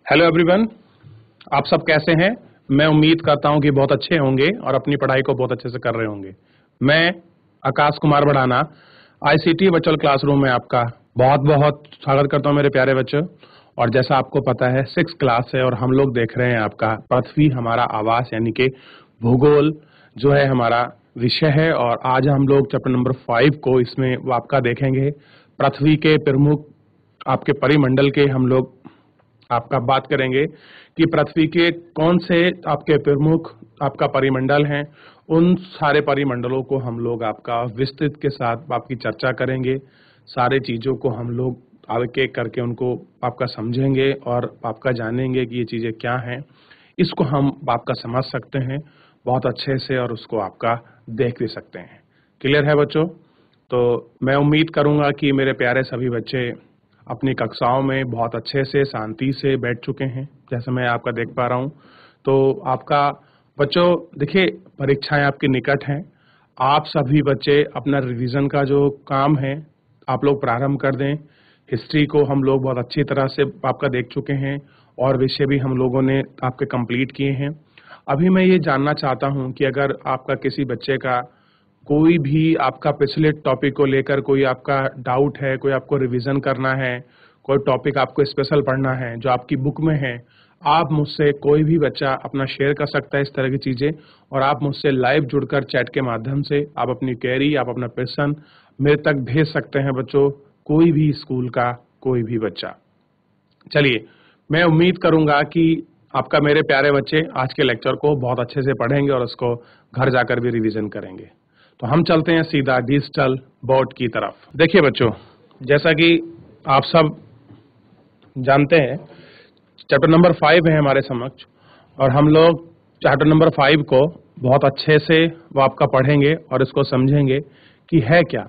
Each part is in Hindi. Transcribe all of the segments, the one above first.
हेलो एवरीवन, आप सब कैसे हैं। मैं उम्मीद करता हूं कि बहुत अच्छे होंगे और अपनी पढ़ाई को बहुत अच्छे से कर रहे होंगे। मैं आकाश कुमार बढ़ाना आईसीटी वर्चुअल क्लासरूम में आपका बहुत बहुत स्वागत करता हूं मेरे प्यारे बच्चों। और जैसा आपको पता है 6th क्लास है और हम लोग देख रहे हैं आपका पृथ्वी हमारा आवास यानी कि भूगोल जो है हमारा विषय है। और आज हम लोग चैप्टर नंबर 5 को इसमें वो आपका देखेंगे। पृथ्वी के प्रमुख आपके परिमंडल के हम लोग आपका बात करेंगे कि पृथ्वी के कौन से आपके प्रमुख आपका परिमंडल हैं। उन सारे परिमंडलों को हम लोग आपका विस्तृत के साथ आपकी चर्चा करेंगे। सारे चीजों को हम लोग एक एक करके उनको आपका समझेंगे और आपका जानेंगे कि ये चीजें क्या हैं। इसको हम आपका समझ सकते हैं बहुत अच्छे से और उसको आपका देख भी सकते हैं। क्लियर है बच्चों? तो मैं उम्मीद करूंगा कि मेरे प्यारे सभी बच्चे अपनी कक्षाओं में बहुत अच्छे से शांति से बैठ चुके हैं, जैसे मैं आपका देख पा रहा हूं। तो आपका बच्चों देखिए, परीक्षाएं आपके निकट हैं। आप सभी बच्चे अपना रिवीजन का जो काम है आप लोग प्रारंभ कर दें। हिस्ट्री को हम लोग बहुत अच्छी तरह से आपका देख चुके हैं और विषय भी हम लोगों ने आपके कंप्लीट किए हैं। अभी मैं ये जानना चाहता हूं कि अगर आपका किसी बच्चे का कोई भी आपका पिछले टॉपिक को लेकर कोई आपका डाउट है, कोई आपको रिवीजन करना है, कोई टॉपिक आपको स्पेशल पढ़ना है जो आपकी बुक में है, आप मुझसे कोई भी बच्चा अपना शेयर कर सकता है इस तरह की चीजें। और आप मुझसे लाइव जुड़कर चैट के माध्यम से आप अपनी क्वेरी, आप अपना प्रश्न मेरे तक भेज सकते हैं बच्चों, कोई भी स्कूल का कोई भी बच्चा। चलिए, मैं उम्मीद करूंगा कि आपका मेरे प्यारे बच्चे आज के लेक्चर को बहुत अच्छे से पढ़ेंगे और उसको घर जाकर भी रिवीजन करेंगे। तो हम चलते हैं सीधा डिजिटल बोर्ड की तरफ। देखिए बच्चों, जैसा कि आप सब जानते हैं चैप्टर नंबर 5 है हमारे समक्ष और हम लोग चैप्टर नंबर 5 को बहुत अच्छे से वो आपका पढ़ेंगे और इसको समझेंगे कि है क्या।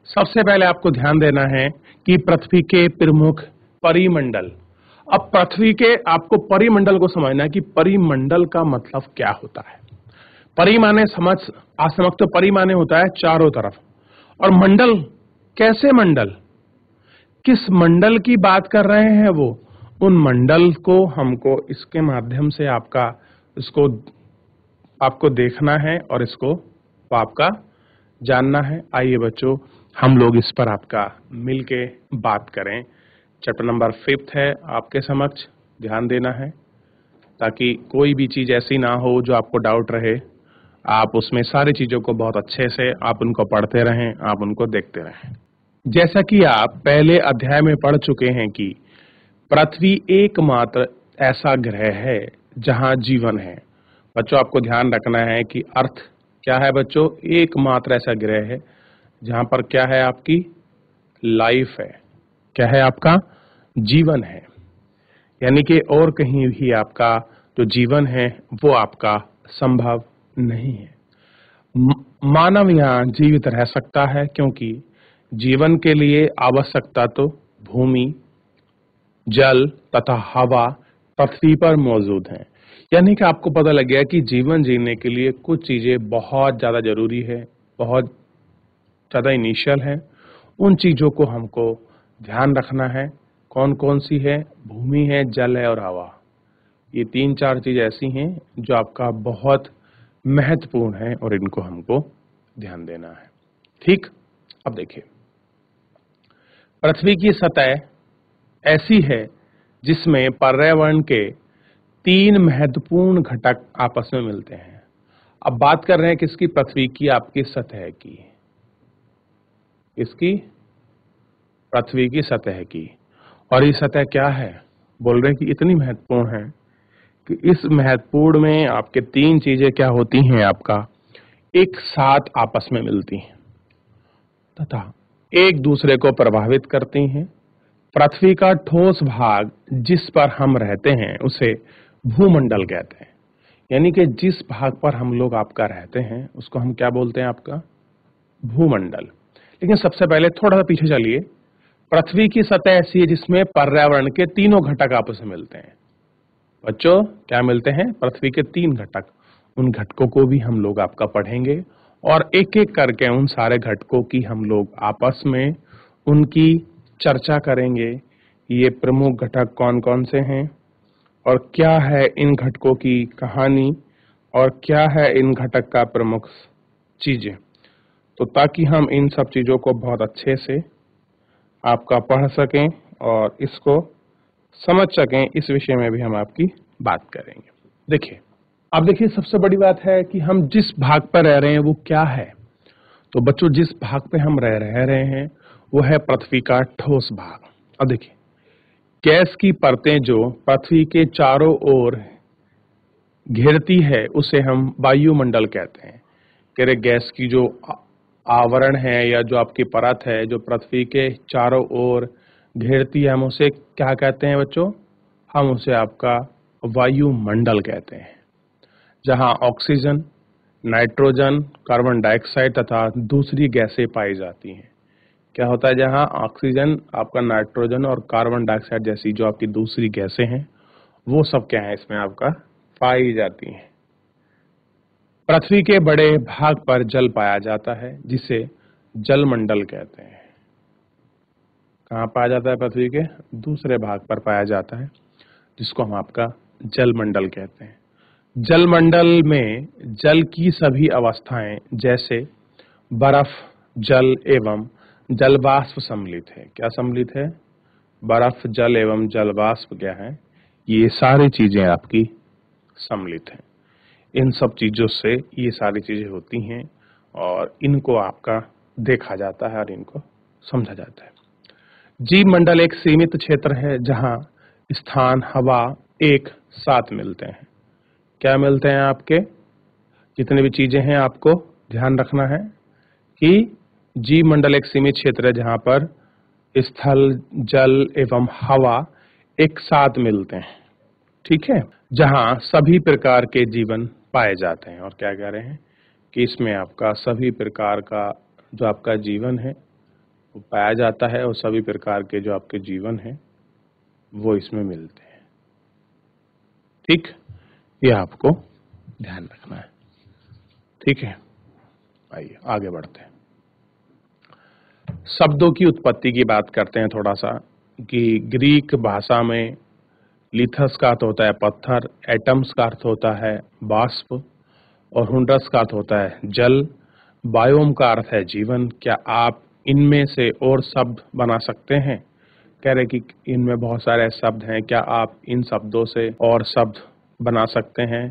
सबसे पहले आपको ध्यान देना है कि पृथ्वी के प्रमुख परिमंडल। अब पृथ्वी के आपको परिमंडल को समझना है कि परिमंडल का मतलब क्या होता है। परि माने समझ, आज समझ तो परि माने होता है चारों तरफ, और मंडल कैसे मंडल, किस मंडल की बात कर रहे हैं वो, उन मंडल को हमको इसके माध्यम से आपका इसको आपको देखना है और इसको आपका जानना है। आइए बच्चों, हम लोग इस पर आपका मिलके बात करें। चैप्टर नंबर 5 है आपके समक्ष, ध्यान देना है ताकि कोई भी चीज ऐसी ना हो जो आपको डाउट रहे। आप उसमें सारी चीजों को बहुत अच्छे से आप उनको पढ़ते रहें, आप उनको देखते रहें। जैसा कि आप पहले अध्याय में पढ़ चुके हैं कि पृथ्वी एकमात्र ऐसा ग्रह है जहां जीवन है। बच्चों आपको ध्यान रखना है कि अर्थ क्या है बच्चों, एकमात्र ऐसा ग्रह है जहां पर क्या है, आपकी लाइफ है, क्या है, आपका जीवन है। यानी कि और कहीं भी आपका जो जीवन है वो आपका संभव नहीं है। मानव यहाँ जीवित रह सकता है क्योंकि जीवन के लिए आवश्यकता तो भूमि, जल तथा हवा पृथ्वी पर मौजूद हैं। यानी कि आपको पता लग गया कि जीवन जीने के लिए कुछ चीजें बहुत ज्यादा जरूरी है, बहुत ज्यादा इनिशियल है। उन चीजों को हमको ध्यान रखना है। कौन कौन सी है? भूमि है, जल है और हवा। ये 3-4 चीज ऐसी हैं जो आपका बहुत महत्वपूर्ण है और इनको हमको ध्यान देना है। ठीक, अब देखिए, पृथ्वी की सतह ऐसी है जिसमें पर्यावरण के 3 महत्वपूर्ण घटक आपस में मिलते हैं। अब बात कर रहे हैं किसकी? पृथ्वी की आपकी सतह की। इसकी पृथ्वी की सतह की। और ये सतह क्या है? बोल रहे हैं कि इतनी महत्वपूर्ण है कि इस महत्वपूर्ण में आपके 3 चीजें क्या होती हैं, आपका एक साथ आपस में मिलती हैं तथा एक दूसरे को प्रभावित करती हैं। पृथ्वी का ठोस भाग जिस पर हम रहते हैं उसे भूमंडल कहते हैं। यानी कि जिस भाग पर हम लोग आपका रहते हैं उसको हम क्या बोलते हैं? आपका भूमंडल। लेकिन सबसे पहले थोड़ा सा पीछे चलिए। पृथ्वी की सतह ऐसी है जिसमें पर्यावरण के तीनों घटक आपस में मिलते हैं। बच्चों क्या मिलते हैं? पृथ्वी के 3 घटक। उन घटकों को भी हम लोग आपका पढ़ेंगे और एक एक करके उन सारे घटकों की हम लोग आपस में उनकी चर्चा करेंगे। ये प्रमुख घटक कौन कौन से हैं और क्या है इन घटकों की कहानी और क्या है इन घटक का प्रमुख चीजें। तो ताकि हम इन सब चीजों को बहुत अच्छे से आपका पढ़ सकें और इसको समझ सकें, इस विषय में भी हम आपकी बात करेंगे। देखिए, अब देखिए सबसे बड़ी बात है कि हम जिस भाग पर रह रहे हैं वो क्या है। तो बच्चों, जिस भाग पे हम रह रहे हैं वो है पृथ्वी का ठोस भाग। अब देखिए, गैस की परतें जो पृथ्वी के चारों ओर घेरती है उसे हम वायुमंडल कहते हैं। कह रहे गैस की जो आवरण है या जो आपकी परत है जो पृथ्वी के चारों ओर घेरती है, हम उसे क्या कहते हैं बच्चों? हम उसे आपका वायुमंडल कहते हैं, जहां ऑक्सीजन, नाइट्रोजन, कार्बन डाइऑक्साइड तथा दूसरी गैसें पाई जाती हैं। क्या होता है? जहां ऑक्सीजन, आपका नाइट्रोजन और कार्बन डाइऑक्साइड जैसी जो आपकी दूसरी गैसें हैं वो सब क्या है इसमें आपका पाई जाती हैं। पृथ्वी के बड़े भाग पर जल पाया जाता है जिसे जलमंडल कहते हैं। कहाँ पाया जाता है? पृथ्वी के दूसरे भाग पर पाया जाता है जिसको हम आपका जलमंडल कहते हैं। जलमंडल में जल की सभी अवस्थाएं जैसे बर्फ, जल एवं जलवाष्प सम्मिलित है। क्या सम्मिलित है? बर्फ, जल एवं जलवाष्प क्या है? ये सारी चीजें आपकी सम्मिलित हैं। इन सब चीजों से ये सारी चीजें होती हैं और इनको आपका देखा जाता है और इनको समझा जाता है। जीव मंडल एक सीमित क्षेत्र है जहां स्थान, हवा एक साथ मिलते हैं। क्या मिलते हैं? आपके जितने भी चीजें हैं आपको ध्यान रखना है कि जीव मंडल एक सीमित क्षेत्र है जहां पर स्थल, जल एवं हवा एक साथ मिलते हैं। ठीक है, जहां सभी प्रकार के जीवन पाए जाते हैं। और क्या कह रहे हैं कि इसमें आपका सभी प्रकार का जो आपका जीवन है वो पाया जाता है और सभी प्रकार के जो आपके जीवन हैं वो इसमें मिलते हैं। ठीक, ये आपको ध्यान रखना है। ठीक है, आइए आगे बढ़ते हैं। शब्दों की उत्पत्ति की बात करते हैं थोड़ा सा, कि ग्रीक भाषा में लिथस का अर्थ होता है पत्थर, एटम्स का अर्थ होता है बाष्प और हुंड्रस का अर्थ होता है जल, बायोम का अर्थ है जीवन। क्या आप इनमें से और शब्द बना सकते हैं? कह रहे कि इनमें बहुत सारे शब्द हैं, क्या आप इन शब्दों से और शब्द बना सकते हैं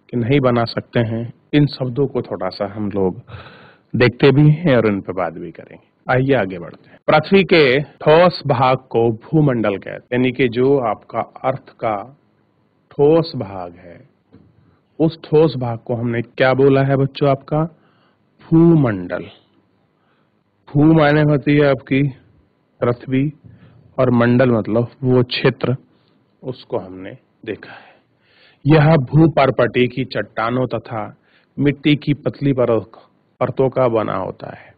कि नहीं बना सकते हैं? इन शब्दों को थोड़ा सा हम लोग देखते भी हैं और इन पर बात भी करेंगे। आइए आगे बढ़ते हैं। पृथ्वी के ठोस भाग को भूमंडल कहते हैं, यानी कि जो आपका अर्थ का ठोस भाग है उस ठोस भाग को हमने क्या बोला है बच्चों? आपका भूमंडल। भू माने होती है आपकी पृथ्वी और मंडल मतलब वो क्षेत्र, उसको हमने देखा है। यह भूपर्पटी की चट्टानों तथा मिट्टी की पतली परतों का बना होता है।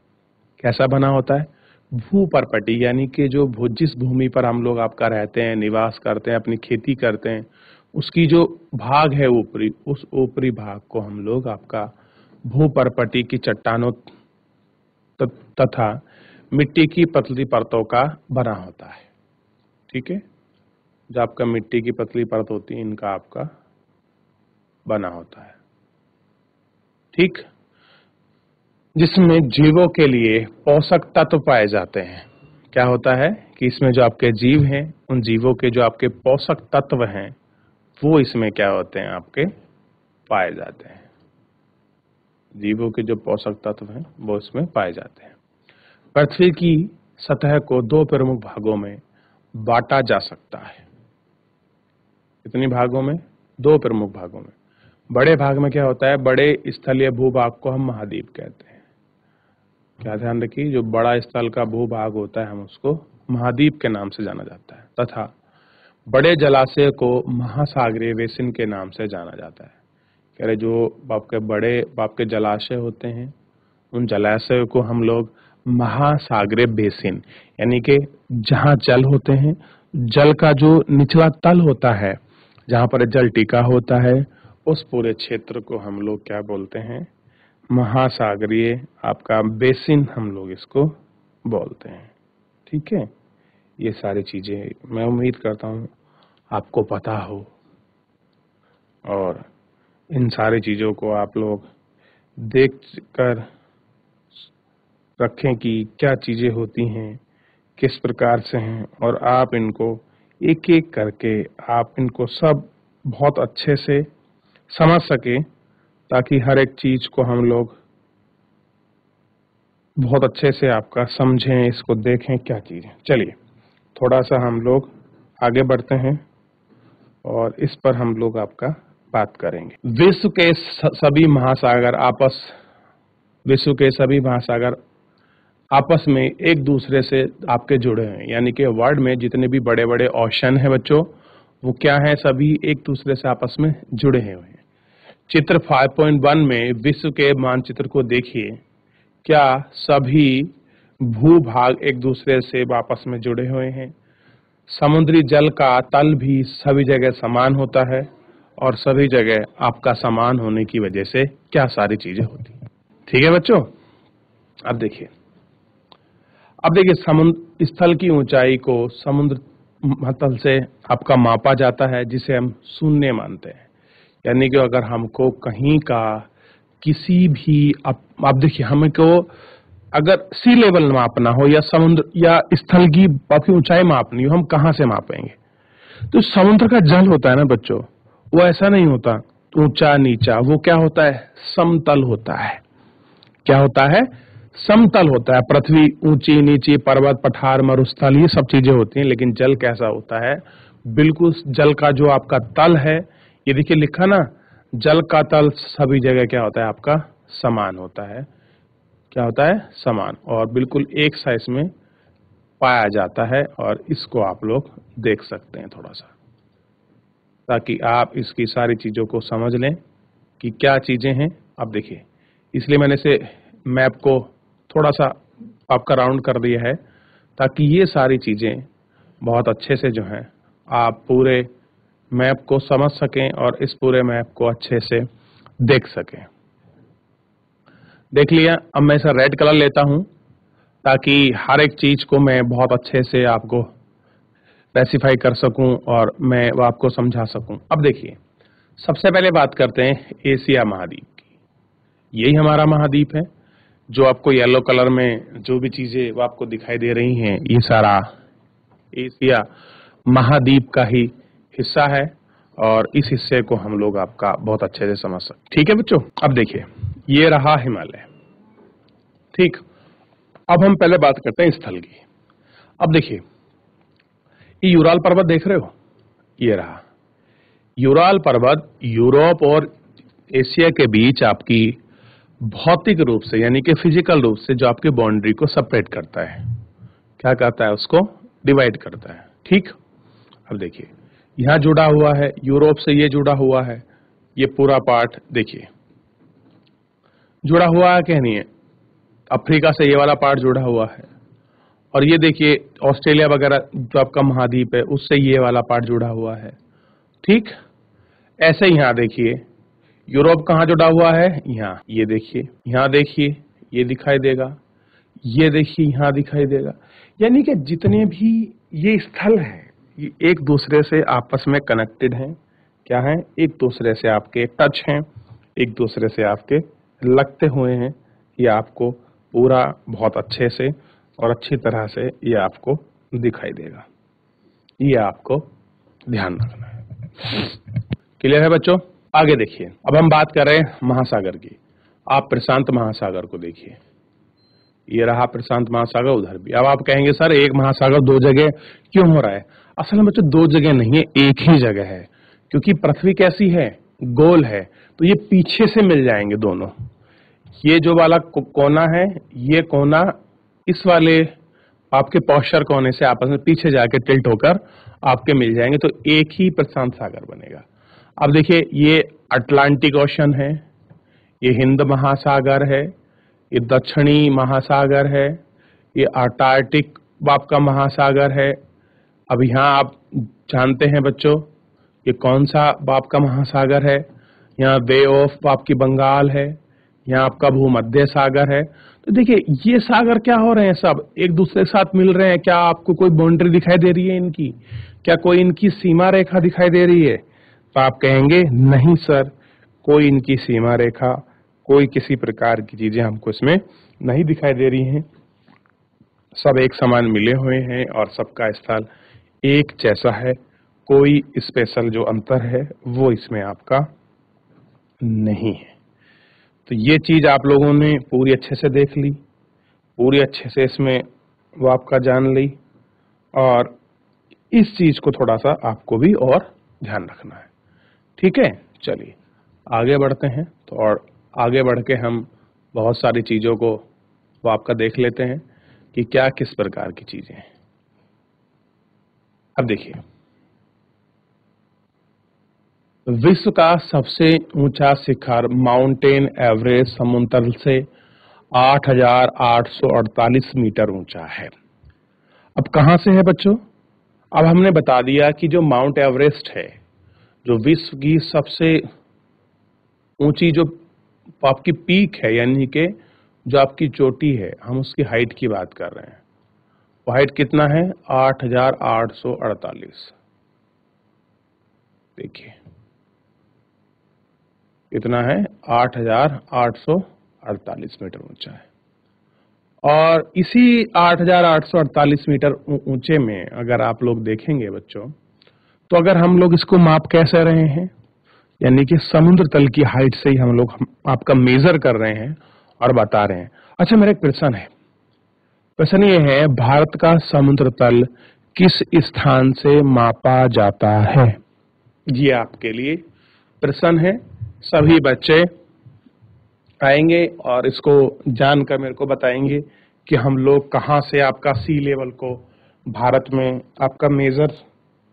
कैसा बना होता है? भूपर्पटी, यानी कि जो जिस भूमि पर हम लोग आपका रहते हैं, निवास करते हैं, अपनी खेती करते हैं, उसकी जो भाग है ऊपरी, उस ऊपरी भाग को हम लोग आपका भूपर्पटी की चट्टानों तथा मिट्टी की पतली परतों का बना होता है। ठीक है, जो आपका मिट्टी की पतली परत होती है इनका आपका बना होता है। ठीक, जिसमें जीवों के लिए पोषक तत्व पाए जाते हैं। क्या होता है कि इसमें जो आपके जीव हैं उन जीवों के जो आपके पोषक तत्व हैं वो इसमें क्या होते हैं? आपके पाए जाते हैं। जीवों के जो पोषक तत्व हैं वो इसमें पाए जाते हैं। पृथ्वी की सतह को दो प्रमुख भागों में बांटा जा सकता है। कितने भागों में? दो प्रमुख भागों में। बड़े भाग में क्या होता है? बड़े स्थलीय भूभाग को हम महाद्वीप कहते हैं। क्या ध्यान रखिए, जो बड़ा स्थल का भूभाग होता है हम उसको महाद्वीप के नाम से जाना जाता है, तथा बड़े जलाशय को महासागरीय बेसिन के नाम से जाना जाता है। कह रहे जो आपके जलाशय होते हैं उन जलाशयों को हम लोग महासागरीय बेसिन, यानी कि जहां जल होते हैं, जल का जो निचला तल होता है जहां पर जल टिका होता है, उस पूरे क्षेत्र को हम लोग क्या बोलते हैं? महासागरीय आपका बेसिन हम लोग इसको बोलते हैं। ठीक है, ये सारी चीजें मैं उम्मीद करता हूं आपको पता हो और इन सारी चीज़ों को आप लोग देख कर रखें कि क्या चीज़ें होती हैं, किस प्रकार से हैं, और आप इनको एक एक करके आप इनको सब बहुत अच्छे से समझ सके, ताकि हर एक चीज़ को हम लोग बहुत अच्छे से आपका समझें, इसको देखें क्या चीज़ है। चलिए थोड़ा सा हम लोग आगे बढ़ते हैं और इस पर हम लोग आपका बात करेंगे। विश्व के सभी महासागर आपस में एक दूसरे से आपके जुड़े हैं, यानी कि वर्ल्ड में जितने भी बड़े बड़े ओशन हैं बच्चों, वो क्या है, सभी एक दूसरे से आपस में जुड़े हुए हैं। चित्र 5.1 में विश्व के मानचित्र को देखिए, क्या सभी भूभाग एक दूसरे से आपस में जुड़े हुए हैं। समुद्री जल का तल भी सभी जगह समान होता है, और सभी जगह आपका समान होने की वजह से क्या सारी चीजें होती हैं। ठीक है बच्चों, अब देखिए समुद्र स्थल की ऊंचाई को समुद्र तल से आपका मापा जाता है, जिसे हम शून्य मानते हैं। यानी कि अगर हमको कहीं का किसी भी आप देखिए, हमको अगर सी लेवल मापना हो या समुद्र या स्थल की आपकी ऊंचाई मापनी हो, हम कहाँ से मापेंगे? तो समुद्र का जल होता है ना बच्चों, वो ऐसा नहीं होता ऊंचा नीचा, वो क्या होता है, समतल होता है। क्या होता है? समतल होता है। पृथ्वी ऊंची नीची, पर्वत पठार मरुस्थल, ये सब चीजें होती हैं, लेकिन जल कैसा होता है, बिल्कुल जल का जो आपका तल है, ये देखिए लिखा ना, जल का तल सभी जगह क्या होता है, आपका समान होता है। क्या होता है? समान, और बिल्कुल एक साइज में पाया जाता है। और इसको आप लोग देख सकते हैं थोड़ा सा, ताकि आप इसकी सारी चीजों को समझ लें कि क्या चीजें हैं। अब देखिए, इसलिए मैंने इसे मैप को थोड़ा सा आपका राउंड कर दिया है, ताकि ये सारी चीजें बहुत अच्छे से जो हैं आप पूरे मैप को समझ सकें और इस पूरे मैप को अच्छे से देख सकें। देख लिया? अब मैं इसे रेड कलर लेता हूं, ताकि हर एक चीज को मैं बहुत अच्छे से आपको स्पेसिफाई कर सकूं और मैं वो आपको समझा सकूं। अब देखिए, सबसे पहले बात करते हैं एशिया महाद्वीप की। यही हमारा महाद्वीप है, जो आपको येलो कलर में जो भी चीजें वो आपको दिखाई दे रही हैं, ये सारा एशिया महाद्वीप का ही हिस्सा है, और इस हिस्से को हम लोग आपका बहुत अच्छे से समझ सकते। ठीक है बच्चों, अब देखिए, ये रहा हिमालय। ठीक, अब हम पहले बात करते हैं स्थल की। अब देखिए, ये यूराल पर्वत देख रहे हो, ये रहा यूराल पर्वत, यूरोप और एशिया के बीच आपकी भौतिक रूप से, यानी कि फिजिकल रूप से, जो आपकी बाउंड्री को सेपरेट करता है। क्या करता है? उसको डिवाइड करता है। ठीक, अब देखिए, यहां जुड़ा हुआ है, यूरोप से ये जुड़ा हुआ है, ये पूरा पार्ट देखिए जुड़ा हुआ है क्या नहीं है। अफ्रीका से ये वाला पार्ट जुड़ा हुआ है, और ये देखिए ऑस्ट्रेलिया वगैरह जो आपका महाद्वीप है, उससे ये वाला पार्ट जुड़ा हुआ है। ठीक, ऐसे ही यहां देखिए, यूरोप कहाँ जुड़ा हुआ है, यहाँ, ये देखिए, यहाँ देखिए, ये दिखाई देगा, ये देखिए, यहाँ दिखाई देगा। यानी कि जितने भी ये स्थल हैं, ये एक दूसरे से आपस में कनेक्टेड हैं। क्या हैं? एक दूसरे से आपके टच हैं, एक दूसरे से आपके लगते हुए हैं। ये आपको पूरा बहुत अच्छे से और अच्छी तरह से ये आपको दिखाई देगा। ये आपको ध्यान रखना है। क्लियर है बच्चों? आगे देखिए, अब हम बात कर रहे हैं महासागर की। आप प्रशांत महासागर को देखिए, ये रहा प्रशांत महासागर, उधर भी। अब आप कहेंगे सर एक महासागर दो जगह क्यों हो रहा है? असल में बच्चों दो जगह नहीं है, एक ही जगह है, क्योंकि पृथ्वी कैसी है, गोल है, तो ये पीछे से मिल जाएंगे दोनों। ये जो वाला कोना है, ये कोना इस वाले आपके पॉस्चर कोने से आपस में पीछे जाके टिल्ट होकर आपके मिल जाएंगे, तो एक ही प्रशांत सागर बनेगा। अब देखिए, ये अटलांटिक ओशन है, ये हिंद महासागर है, ये दक्षिणी महासागर है, ये अंटार्कटिक आपका महासागर है। अब यहाँ आप जानते हैं बच्चों, ये कौन सा आपका महासागर है? यहाँ बे ऑफ आपकी बंगाल है, यहाँ आपका भूमध्य सागर है। तो देखिए, ये सागर क्या हो रहे हैं, सब एक दूसरे के साथ मिल रहे हैं। क्या आपको कोई बाउंड्री दिखाई दे रही है इनकी? क्या कोई इनकी सीमा रेखा दिखाई दे रही है? तो आप कहेंगे नहीं सर, कोई इनकी सीमा रेखा, कोई किसी प्रकार की चीजें हमको इसमें नहीं दिखाई दे रही हैं, सब एक समान मिले हुए हैं और सबका स्थल एक जैसा है, कोई स्पेशल जो अंतर है वो इसमें आपका नहीं है। तो ये चीज आप लोगों ने पूरी अच्छे से देख ली, पूरी अच्छे से इसमें वो आपका जान ली, और इस चीज को थोड़ा सा आपको भी और ध्यान रखना है। ठीक है, चलिए आगे बढ़ते हैं। तो और आगे बढ़ के हम बहुत सारी चीजों को वो आपका देख लेते हैं कि क्या किस प्रकार की चीजें हैं। अब देखिए, विश्व का सबसे ऊंचा शिखर माउंटेन एवरेस्ट समुद्र तल से 8,848 मीटर ऊंचा है। अब कहां से है बच्चों? अब हमने बता दिया कि जो माउंट एवरेस्ट है, जो विश्व की सबसे ऊंची जो आपकी पीक है, यानी कि जो आपकी चोटी है, हम उसकी हाइट की बात कर रहे हैं। वो हाइट कितना है? 8,848। देखिए कितना है? 8,848 मीटर ऊंचा है। और इसी 8,848 मीटर ऊंचे में अगर आप लोग देखेंगे बच्चों, तो अगर हम लोग इसको माप कैसे रहे हैं, यानी कि समुद्र तल की हाइट से ही हम लोग आपका मेजर कर रहे हैं और बता रहे हैं। अच्छा, मेरा एक प्रश्न है। प्रश्न ये है, भारत का समुद्र तल किस स्थान से मापा जाता है? ये आपके लिए प्रश्न है। सभी बच्चे आएंगे और इसको जानकर मेरे को बताएंगे कि हम लोग कहाँ से आपका सी लेवल को भारत में आपका मेजर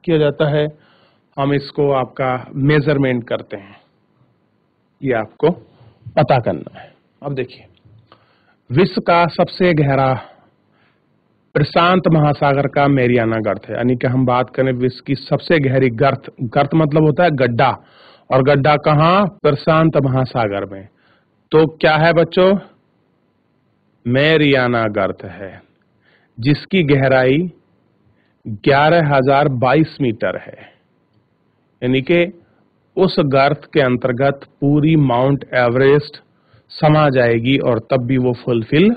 किया जाता है, हम इसको आपका मेजरमेंट करते हैं, ये आपको पता करना है। अब देखिए, विश्व का सबसे गहरा प्रशांत महासागर का मैरियाना गर्त है, यानी कि हम बात करें विश्व की सबसे गहरी गर्त, गर्त मतलब होता है गड्ढा, और गड्ढा कहाँ? प्रशांत महासागर में। तो क्या है बच्चों? मैरियाना गर्त है, जिसकी गहराई 11,022 मीटर है, यानी कि उस गर्त के अंतर्गत पूरी माउंट एवरेस्ट समा जाएगी और तब भी वो फुलफिल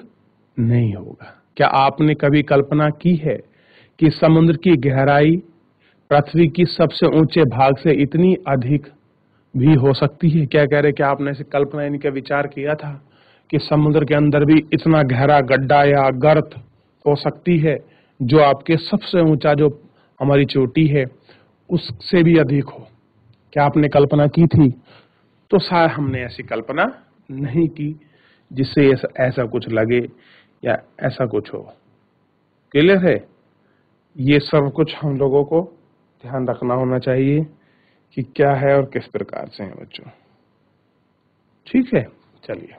नहीं होगा। क्या आपने कभी कल्पना की है कि समुद्र की गहराई पृथ्वी की सबसे ऊंचे भाग से इतनी अधिक भी हो सकती है? क्या कह रहे, क्या आपने ऐसी कल्पना यानी कि विचार किया था कि समुद्र के अंदर भी इतना गहरा गड्ढा या गर्त हो सकती है जो आपके सबसे ऊंचा जो हमारी चोटी है उससे भी अधिक हो? क्या आपने कल्पना की थी? तो शायद हमने ऐसी कल्पना नहीं की जिससे ऐसा कुछ लगे या ऐसा कुछ हो। क्लियर है? ये सब कुछ हम लोगों को ध्यान रखना होना चाहिए कि क्या है और किस प्रकार से है बच्चों। ठीक है, चलिए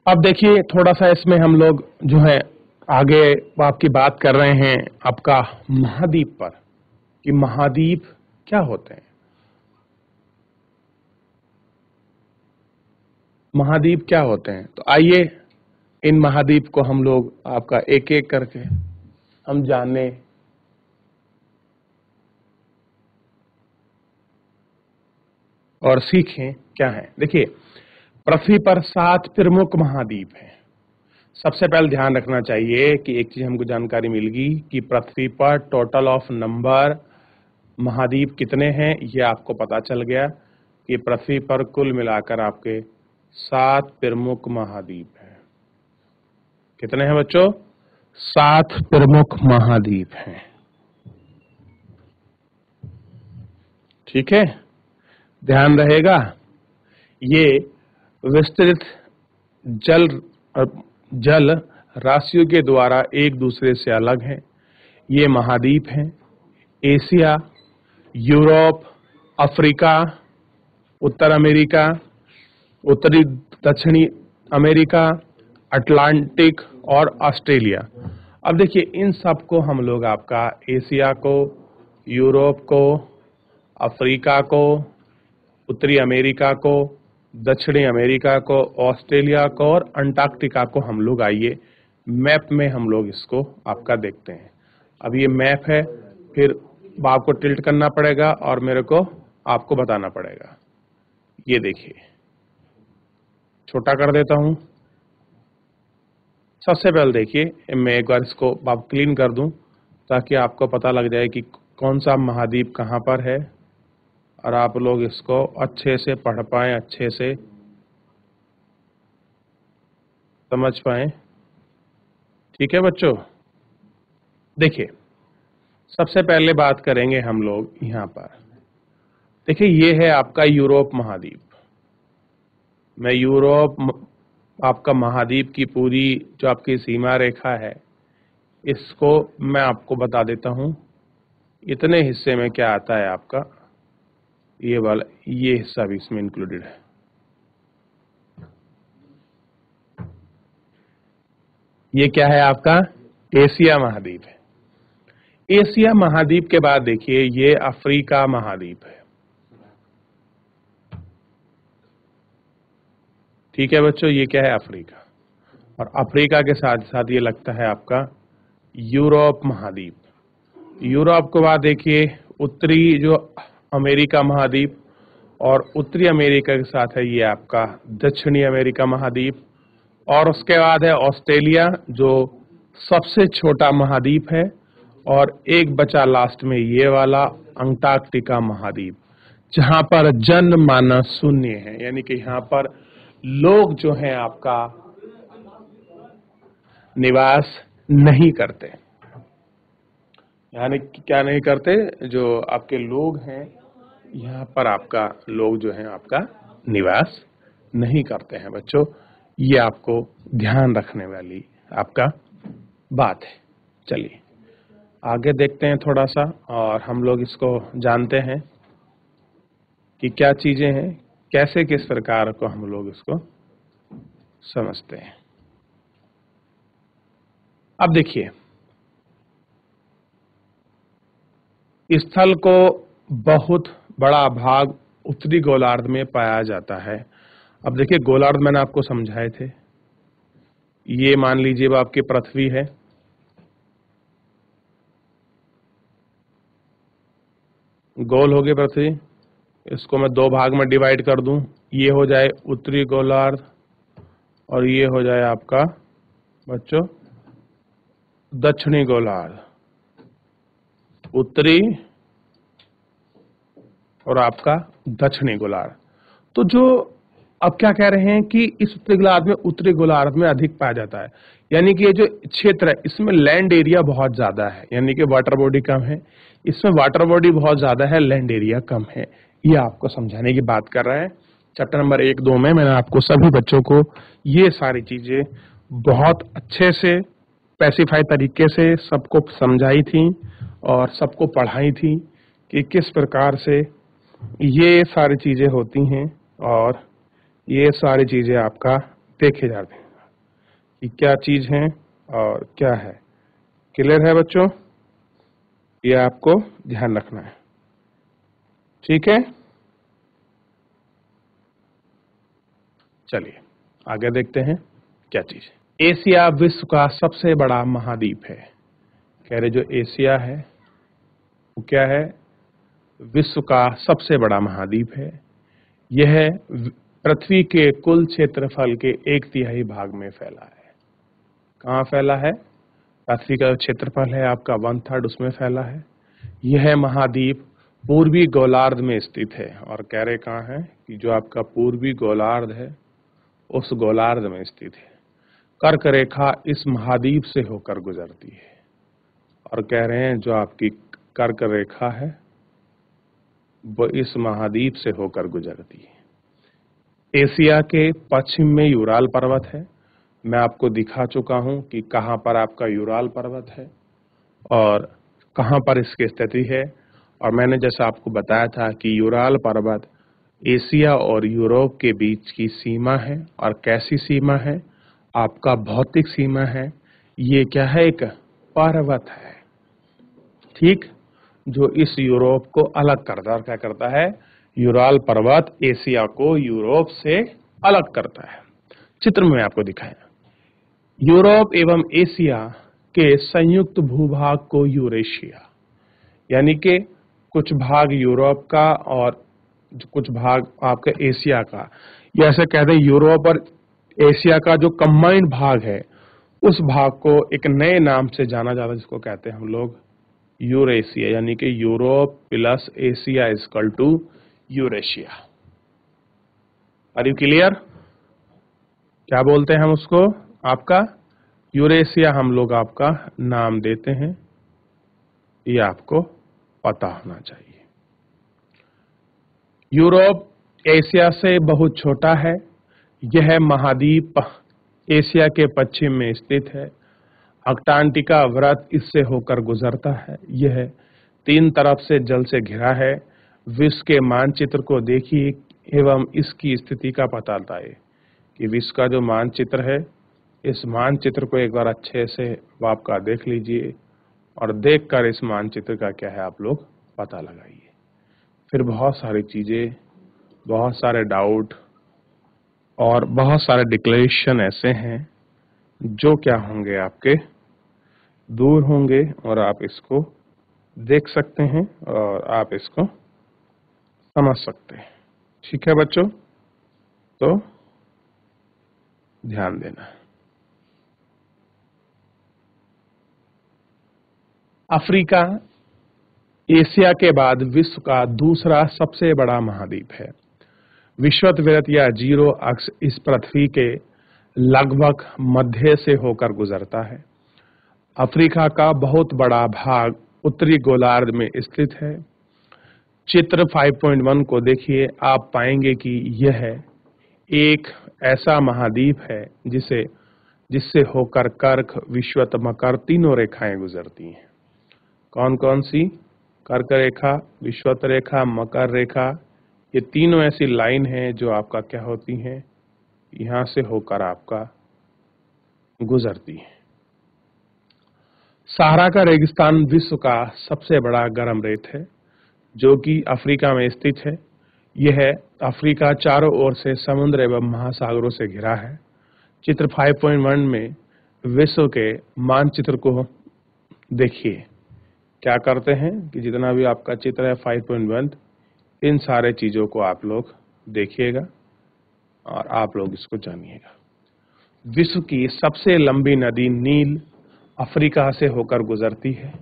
अब देखिए, थोड़ा सा इसमें हम लोग जो है आगे आपकी बात कर रहे हैं आपका महाद्वीप पर, कि महाद्वीप क्या होते हैं। महाद्वीप क्या होते हैं? तो आइए इन महाद्वीप को हम लोग आपका एक एक करके हम जाने। और सीखें क्या है। देखिए, पृथ्वी पर 7 प्रमुख महाद्वीप हैं। सबसे पहले ध्यान रखना चाहिए कि एक चीज हमको जानकारी मिल गई कि पृथ्वी पर टोटल ऑफ नंबर महाद्वीप कितने हैं, ये आपको पता चल गया कि पृथ्वी पर कुल मिलाकर आपके 7 प्रमुख महाद्वीप हैं। कितने हैं बच्चों? 7 प्रमुख महाद्वीप हैं। ठीक है, ध्यान रहेगा। ये विस्तृत जल राशियों के द्वारा एक दूसरे से अलग हैं। ये महाद्वीप हैं एशिया, यूरोप, अफ्रीका, उत्तर अमेरिका, उत्तरी दक्षिणी अमेरिका, अटलांटिक और ऑस्ट्रेलिया। अब देखिए, इन सब को हम लोग आपका एशिया को, यूरोप को, अफ्रीका को, उत्तरी अमेरिका को, दक्षिणी अमेरिका को, ऑस्ट्रेलिया को और अंटार्कटिका को हम लोग आइए मैप में हम लोग इसको आपका देखते हैं। अब ये मैप है, फिर बाप को टिल्ट करना पड़ेगा और मेरे को आपको बताना पड़ेगा। ये देखिए, छोटा कर देता हूं। सबसे पहले देखिए, मैं एक बार इसको बाप क्लीन कर दूं ताकि आपको पता लग जाए कि कौन सा महाद्वीप कहां पर है और आप लोग इसको अच्छे से पढ़ पाएं, अच्छे से समझ पाएं। ठीक है बच्चों, देखिए सबसे पहले बात करेंगे हम लोग यहां पर। देखिए ये है आपका यूरोप महाद्वीप। मैं यूरोप आपका महाद्वीप की पूरी जो आपकी सीमा रेखा है इसको मैं आपको बता देता हूं। इतने हिस्से में क्या आता है आपका, ये वाला, ये हिस्सा भी इसमें इंक्लूडेड है। ये क्या है आपका, एशिया महाद्वीप है। एशिया महाद्वीप के बाद देखिए ये अफ्रीका महाद्वीप है। ठीक है बच्चों, ये क्या है, अफ्रीका। और अफ्रीका के साथ साथ ये लगता है आपका यूरोप महाद्वीप। यूरोप के बाद देखिए उत्तरी जो अमेरिका महाद्वीप, और उत्तरी अमेरिका के साथ है ये आपका दक्षिणी अमेरिका महाद्वीप। और उसके बाद है ऑस्ट्रेलिया जो सबसे छोटा महाद्वीप है, और एक बचा लास्ट में ये वाला अंटार्कटिका महाद्वीप, जहां पर जनमानस शून्य है, यानी कि यहाँ पर लोग जो हैं आपका निवास नहीं करते। यानी कि क्या नहीं करते, जो आपके लोग हैं यहाँ पर आपका लोग जो हैं आपका निवास नहीं करते हैं बच्चों। ये आपको ध्यान रखने वाली आपका बात है। चलिए आगे देखते हैं थोड़ा सा, और हम लोग इसको जानते हैं कि क्या चीजें हैं, कैसे किस प्रकार को हम लोग इसको समझते हैं। अब देखिए, स्थल को बहुत बड़ा भाग उत्तरी गोलार्ध में पाया जाता है। अब देखिए गोलार्ध मैंने आपको समझाए थे, ये मान लीजिए वो आपकी पृथ्वी है, गोल हो गई पृथ्वी। इसको मैं दो भाग में डिवाइड कर दूं, ये हो जाए उत्तरी गोलार्ध और ये हो जाए आपका बच्चों दक्षिणी गोलार्ध। उत्तरी और आपका दक्षिणी गोलार्ध। तो जो अब क्या कह रहे हैं कि इस उत्तरी गोलार्ध में अधिक पाया जाता है, यानी कि ये जो क्षेत्र है इसमें लैंड एरिया बहुत ज्यादा है, यानी कि वाटर बॉडी कम है। इसमें वाटर बॉडी बहुत ज्यादा है, लैंड एरिया कम है। ये आपको समझाने की बात कर रहा है। चैप्टर नंबर 1-2 में मैंने आपको सभी बच्चों को ये सारी चीजें बहुत अच्छे से स्पेसिफाई तरीके से सबको समझाई थी और सबको पढ़ाई थी कि किस प्रकार से ये सारी चीजें होती हैं और ये सारी चीजें आपका देखे जाते हैं कि क्या चीज है और क्या है। क्लियर है बच्चों, ये आपको ध्यान रखना है। ठीक है, चलिए आगे देखते हैं क्या चीज है। एशिया विश्व का सबसे बड़ा महाद्वीप है। कह रहे जो एशिया है वो क्या है, विश्व का सबसे बड़ा महाद्वीप है। यह पृथ्वी के कुल क्षेत्रफल के 1/3 भाग में फैला है। कहाँ फैला है, पृथ्वी का क्षेत्रफल है आपका 1/3 उसमें फैला है। यह महाद्वीप पूर्वी गोलार्ध में स्थित है। और कह रहे कहाँ है कि जो आपका पूर्वी गोलार्ध है उस गोलार्ध में स्थित है। कर्क रेखा इस महाद्वीप से होकर गुजरती है। और कह रहे हैं जो आपकी कर्क रेखा है वो इस महाद्वीप से होकर गुजरती है। एशिया के पश्चिम में यूराल पर्वत है। मैं आपको दिखा चुका हूं कि कहां पर आपका यूराल पर्वत है और कहां पर इसकी स्थिति है। और मैंने जैसा आपको बताया था कि यूराल पर्वत एशिया और यूरोप के बीच की सीमा है। और कैसी सीमा है, आपका भौतिक सीमा है। ये क्या है, एक पर्वत है, ठीक, जो इस यूरोप को अलग करता है। और क्या करता है, यूराल पर्वत एशिया को यूरोप से अलग करता है। चित्र में आपको दिखाया, यूरोप एवं एशिया के संयुक्त भूभाग को यूरेशिया, यानी कि कुछ भाग यूरोप का और कुछ भाग आपका एशिया का, या ऐसे कहते हैं यूरोप और एशिया का जो कंबाइंड भाग है, उस भाग को एक नए नाम से जाना जाता है जिसको कहते हैं हम लोग यूरेशिया, यानी कि Europe plus Asia equal to Eurasia. Are you clear? क्या बोलते हैं हम उसको? आपका यूरेशिया हम लोग आपका नाम देते हैं, ये आपको पता होना चाहिए। यूरोप एशिया से बहुत छोटा है। यह महाद्वीप एशिया के पश्चिम में स्थित है। अंटार्कटिका वृत्त इससे होकर गुजरता है। यह 3 तरफ से जल से घिरा है। विश्व के मानचित्र को देखिए एवं इसकी स्थिति का पता लगाइए कि विश्व का जो मानचित्र है, इस मानचित्र को एक बार अच्छे से आपका देख लीजिए और देखकर इस मानचित्र का क्या है आप लोग पता लगाइए। फिर बहुत सारी चीजें, बहुत सारे डाउट और बहुत सारे डिक्लेरेशन ऐसे हैं जो क्या होंगे आपके दूर होंगे और आप इसको देख सकते हैं और आप इसको समझ सकते हैं। ठीक है बच्चों, तो ध्यान देना। अफ्रीका एशिया के बाद विश्व का दूसरा सबसे बड़ा महाद्वीप है। विषुवत या जीरो अक्ष इस पृथ्वी के लगभग मध्य से होकर गुजरता है। अफ्रीका का बहुत बड़ा भाग उत्तरी गोलार्ध में स्थित है। चित्र 5.1 को देखिए, आप पाएंगे कि यह एक ऐसा महाद्वीप है जिससे होकर कर्क, विषुवत, मकर तीनों रेखाएं गुजरती हैं। कौन कौन सी? कर्क रेखा, विषुवत रेखा, मकर रेखा, ये तीनों ऐसी लाइन हैं जो आपका क्या होती हैं, यहां से होकर आपका गुजरती है। सहारा का रेगिस्तान विश्व का सबसे बड़ा गर्म रेत है जो कि अफ्रीका में स्थित है। यह अफ्रीका चारों ओर से समुद्र एवं महासागरों से घिरा है। चित्र 5.1 में विश्व के मानचित्र को देखिए। क्या करते हैं कि जितना भी आपका चित्र है 5.1, इन सारे चीजों को आप लोग देखिएगा और आप लोग इसको जानिएगा। विश्व की सबसे लंबी नदी नील अफ्रीका से होकर गुजरती है।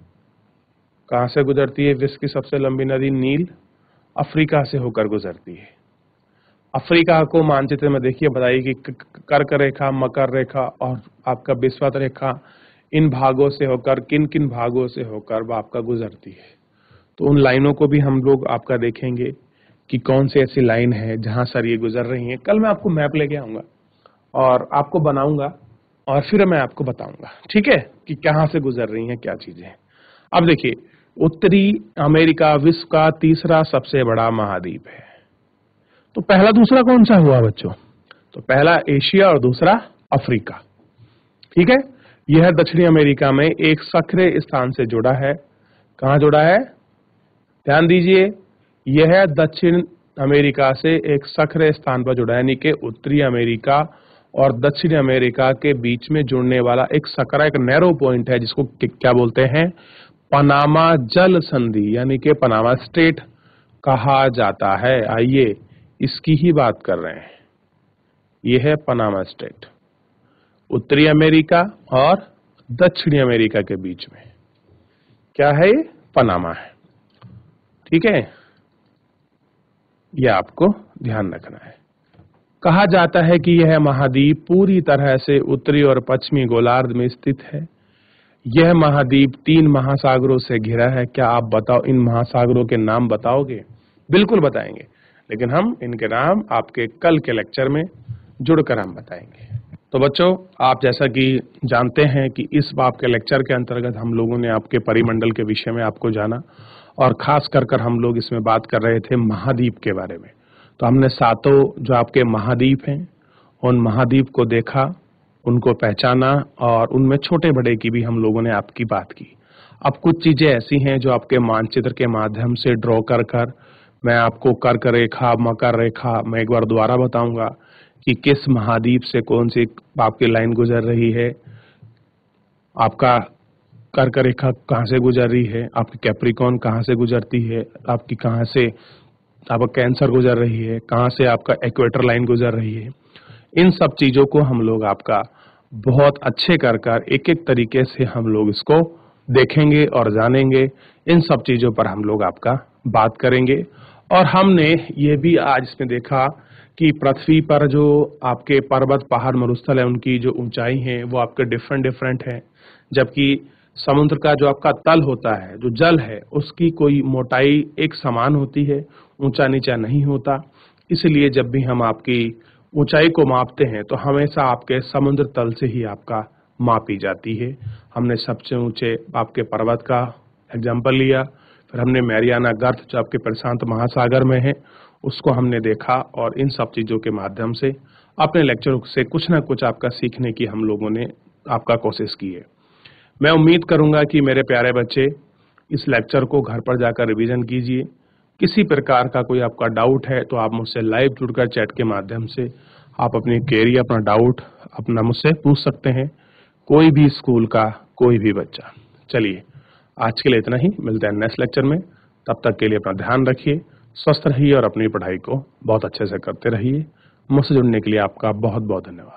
कहां से गुजरती है? विश्व की सबसे लंबी नदी नील अफ्रीका से होकर गुजरती है। अफ्रीका को मानचित्र में देखिए, बताइए कि कर्क रेखा, मकर रेखा और आपका विषुवत रेखा, इन भागों से होकर किन किन भागों से होकर वो आपका गुजरती है। तो उन लाइनों को भी हम लोग आपका देखेंगे कि कौन सी ऐसी लाइन है जहां सर ये गुजर रही है। कल मैं आपको मैप लेके आऊंगा और आपको बनाऊंगा और फिर मैं आपको बताऊंगा, ठीक है, कि कहां से गुजर रही हैं, क्या चीजें हैं। अब देखिए, उत्तरी अमेरिका विश्व का तीसरा सबसे बड़ा महाद्वीप है। तो पहला दूसरा कौन सा हुआ बच्चों? तो पहला एशिया और दूसरा अफ्रीका। ठीक है, यह दक्षिणी अमेरिका में एक सक्रिय स्थान से जुड़ा है। कहां जुड़ा है? ध्यान दीजिए, यह दक्षिण अमेरिका से एक सक्रिय स्थान पर जुड़ा है, यानी कि उत्तरी अमेरिका और दक्षिण अमेरिका के बीच में जुड़ने वाला एक सकरा, एक नैरो पॉइंट है जिसको क्या बोलते हैं? पनामा जल संधि, यानी कि पनामा स्ट्रेट कहा जाता है। आइए इसकी ही बात कर रहे हैं। यह है पनामा स्ट्रेट, उत्तरी अमेरिका और दक्षिणी अमेरिका के बीच में क्या है? ये पनामा है। ठीक है, यह आपको ध्यान रखना है। कहा जाता है कि यह महाद्वीप पूरी तरह से उत्तरी और पश्चिमी गोलार्ध में स्थित है। यह महाद्वीप 3 महासागरों से घिरा है। क्या आप बताओ, इन महासागरों के नाम बताओगे? बिल्कुल बताएंगे, लेकिन हम इनके नाम आपके कल के लेक्चर में जुड़कर हम बताएंगे। तो बच्चों, आप जैसा कि जानते हैं कि इस आपके लेक्चर के अंतर्गत हम लोगों ने आपके परिमंडल के विषय में आपको जाना और खास कर हम लोग इसमें बात कर रहे थे महाद्वीप के बारे में। तो हमने 7 जो आपके महाद्वीप हैं उन महाद्वीप को देखा, उनको पहचाना और उनमें छोटे बड़े की भी हम लोगों ने आपकी बात की। अब कुछ चीजें ऐसी हैं जो आपके मानचित्र के माध्यम से ड्रॉ कर मैं आपको कर्क रेखा, मकर रेखा, मैं एक बार दोबारा बताऊंगा कि किस महाद्वीप से कौन सी आपकी लाइन गुजर रही है। आपका कर्क रेखा कहाँ से गुजर रही है, आपकी कैप्रिकॉर्न कहाँ से गुजरती है, आपकी कहाँ से आपका कैंसर गुजर रही है, कहाँ से आपका इक्वेटर लाइन गुजर रही है। इन सब चीजों को हम लोग आपका बहुत अच्छे कर एक-एक तरीके से हम लोग इसको देखेंगे और जानेंगे। इन सब चीजों पर हम लोग आपका बात करेंगे। और हमने ये भी आज इसमें देखा कि पृथ्वी पर जो आपके पर्वत, पहाड़, मरुस्थल है, उनकी जो ऊंचाई है वो आपके डिफरेंट है, जबकि समुद्र का जो आपका तल होता है, जो जल है, उसकी कोई मोटाई एक समान होती है, ऊंचा नीचा नहीं होता। इसलिए जब भी हम आपकी ऊंचाई को मापते हैं तो हमेशा आपके समुद्र तल से ही आपका मापी जाती है। हमने सबसे ऊंचे आपके पर्वत का एग्जाम्पल लिया, फिर हमने मैरियाना गर्त जो आपके प्रशांत महासागर में है उसको हमने देखा, और इन सब चीजों के माध्यम से अपने लेक्चर से कुछ ना कुछ आपका सीखने की हम लोगों ने आपका कोशिश की है। मैं उम्मीद करूंगा कि मेरे प्यारे बच्चे इस लेक्चर को घर पर जाकर रिवीजन कीजिए। किसी प्रकार का कोई आपका डाउट है तो आप मुझसे लाइव जुड़कर चैट के माध्यम से आप अपनी क्वेरी, अपना डाउट अपना मुझसे पूछ सकते हैं, कोई भी स्कूल का कोई भी बच्चा। चलिए आज के लिए इतना ही, मिलते हैं नेक्स्ट लेक्चर में। तब तक के लिए अपना ध्यान रखिए, स्वस्थ रहिए और अपनी पढ़ाई को बहुत अच्छे से करते रहिए। मुझसे जुड़ने के लिए आपका बहुत बहुत धन्यवाद।